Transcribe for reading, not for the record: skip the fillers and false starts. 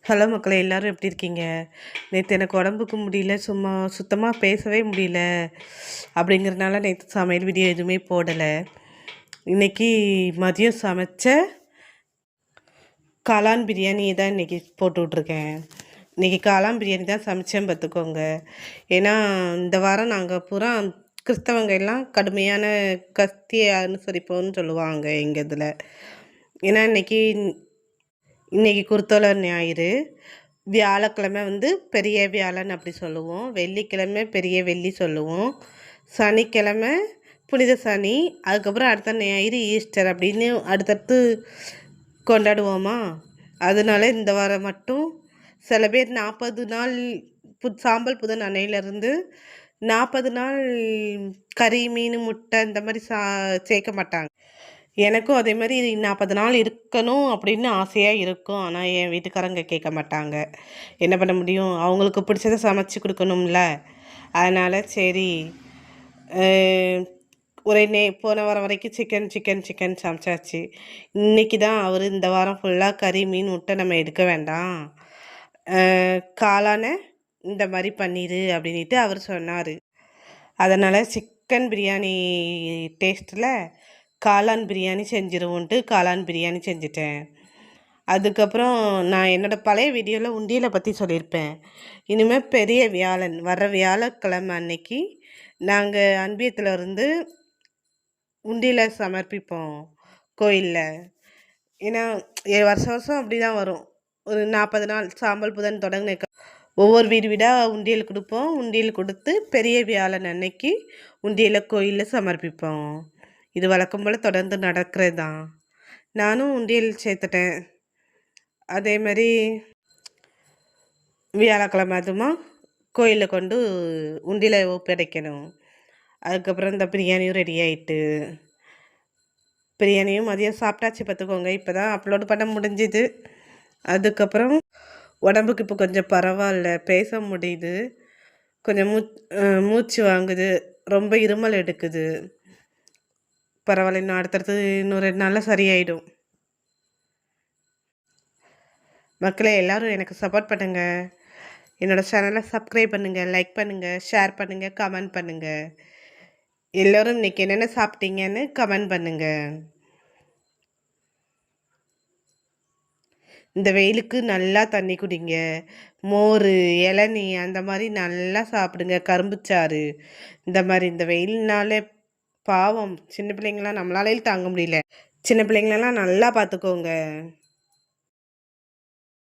Hello மக்களே, எல்லாரும் எப்படி இருக்கீங்க? நேற்று எனக்கு உடம்புக்கு முடியல, சும்மா சுத்தமாக பேசவே முடியல. அப்படிங்கிறதுனால நேற்று சமையல் வீடியோ எதுவுமே போடலை. இன்றைக்கி மதியம் சமைச்ச காளான் பிரியாணி தான் இன்றைக்கி போட்டு விட்ருக்கேன். இன்றைக்கி காளான் பிரியாணி தான் சமைச்சேன் பார்த்துக்கோங்க. ஏன்னா இந்த வாரம் நாங்கள் பூரா கிறிஸ்தவங்க எல்லாம் கடுமையான கஸ்தியை அனுசரிப்போம்னு சொல்லுவாங்க எங்கள் இதில். ஏன்னா இன்றைக்கி குருத்தோலை ஞாயிறு, வியாழக்கிழமை பெரிய வியாழன் அப்படி சொல்லுவோம், வெள்ளிக்கிழமை பெரிய வெள்ளி சொல்லுவோம், சனிக்கிழமை புனித சனி, அதுக்கப்புறம் அடுத்த ஞாயிறு ஈஸ்டர் அப்படின்னு அடுத்தடுத்து கொண்டாடுவோமா. அதனால இந்த வாரம் மட்டும் சில பேர் 40 நாள் சாம்பல் புதன் அன்னையிலேருந்து 40 நாள் கறி மீன் முட்டை இந்த மாதிரி சேர்க்க மாட்டாங்க. எனக்கும் அதே மாதிரி 40 நாள் இருக்கணும் அப்படின்னு ஆசையாக இருக்கும். ஆனால் என் வீட்டுக்காரங்க கேட்க மாட்டாங்க. என்ன பண்ண முடியும், அவங்களுக்கு பிடிச்சதை சமைச்சு கொடுக்கணும்ல. அதனால் சரி, போன வாரம் வரைக்கும் சிக்கன் சமைச்சாச்சு. இன்றைக்கி தான் அவர் இந்த வாரம் ஃபுல்லாக கறி மீன் முட்டை நம்ம எடுக்க வேண்டாம், காளான இந்த மாதிரி பண்ணிடு அப்படின்ட்டு அவர் சொன்னார். அதனால் சிக்கன் பிரியாணி டேஸ்ட்டில் காளான் பிரியாணி செஞ்சிருவோன்ட்டு காளான் பிரியாணி செஞ்சிட்டேன். அதுக்கப்புறம் நான் என்னோடய பழைய வீடியோவில் உண்டியலை பற்றி சொல்லியிருப்பேன். இனிமேல் பெரிய வியாழன் வர்ற வியாழக்கிழமை அன்னைக்கு நாங்கள் அன்பியத்தில் இருந்து உண்டியலை சமர்ப்பிப்போம் கோயிலில். ஏன்னா வருஷம் அப்படி தான் வரும். ஒரு 40 நாள் சாம்பல் புதன் தொடங்கின ஒவ்வொரு வீடாக உண்டியல் கொடுப்போம். உண்டியல் கொடுத்து பெரிய வியாழன் அன்னைக்கு உண்டியலை கோயிலில் சமர்ப்பிப்போம். இது வழக்கம் போல் தொடர்ந்து நடக்கிறது தான். நானும் உண்டியல் சேர்த்துட்டேன். அதே மாதிரி வியாழக்கிழமை அதுமா கோயிலில் கொண்டு உண்டியலை ஒப்படைக்கணும். அதுக்கப்புறம் இந்த பிரியாணியும் ரெடி ஆகிட்டு, பிரியாணியும் மதியம் சாப்பிட்டாச்சு பார்த்துக்கோங்க. இப்போ தான் அப்லோடு பண்ண முடிஞ்சுது. அதுக்கப்புறம் உடம்புக்கு இப்போ கொஞ்சம் பரவாயில்ல, பேச முடியுது. கொஞ்சம் மூச்சு வாங்குது, ரொம்ப இருமல் எடுக்குது. பரவாயில்ல, இன்னும் அடுத்தடுத்து இன்னும் 2 நாளில் சரியாயிடும். மக்களே, எல்லோரும் எனக்கு சப்போர்ட் பண்ணுங்கள். என்னோடய சேனலை சப்ஸ்கிரைப் பண்ணுங்கள், லைக் பண்ணுங்கள், ஷேர் பண்ணுங்கள், கமெண்ட் பண்ணுங்கள். எல்லோரும் இன்றைக்கி என்னென்ன சாப்பிட்டீங்கன்னு கமெண்ட் பண்ணுங்கள். இந்த வெயிலுக்கு நல்லா தண்ணி குடிங்க, மோர் இளநீ அந்த மாதிரி நல்லா சாப்பிடுங்க, கரும்புச்சாறு இந்த மாதிரி. இந்த வெயில்னாலே பாவம் சின்ன பிள்ளைங்களாம் நம்மளாலே தாங்க முடியல. சின்ன பிள்ளைங்களெல்லாம் நல்லா பார்த்துக்கோங்க.